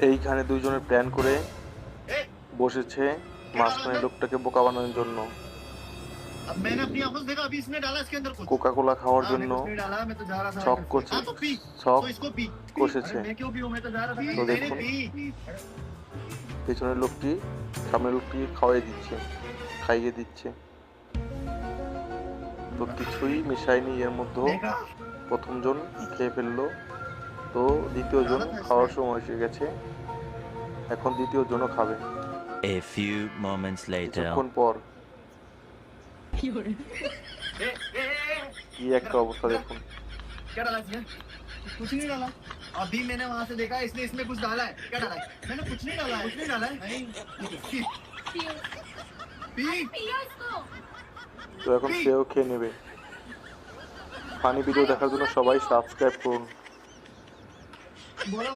এইখানে দুইজনে প্ল্যান করে বসেছে মাঝখানে লোকটাকে বোকা বানানোর জন্য। अब मैंने अपनी आंखों से देखा, अभी इसने डाला इसके अंदर कुछ। কোকা-কোলা খাওয়ার हाँ, জন্য मैंने कुछ नहीं डाला, मैं तो जा रहा था ছক इधर से। করছে, हाँ, तो पी। ছক तो इसको पी। কষেছে। अरे मैं क्यों पीऊँ, मैं तो जा रहा था। তো मैंने দেখুন पी। পেছনের লোকটি সামনের লোকটিকে খাইয়ে দিচ্ছে। তো কিছুই মেশায়নি এর মধ্যে। देखा? প্রথমজন খেয়ে ফেললো, তো দ্বিতীয়জন খাওয়ার সময় এসে গেছে। এখন দ্বিতীয় জনও খাবে। A few moments later. কিছুক্ষণ পর ए, ए, ए, ए, কি একটা অবস্থা দেখুন। क्या डाला इसने? कुछ नहीं डाला। अभी मैंने वहां से देखा, इसने इसमें कुछ डाला है। क्या डाला है? मैंने कुछ नहीं डाला है। कुछ नहीं डाला है। नहीं। पी। पी। पियो इसको। তো এখন সেও খেয়ে নেবে। ফানি ভিডিও দেখার জন্য সবাই সাবস্ক্রাইব করুন। बोलो।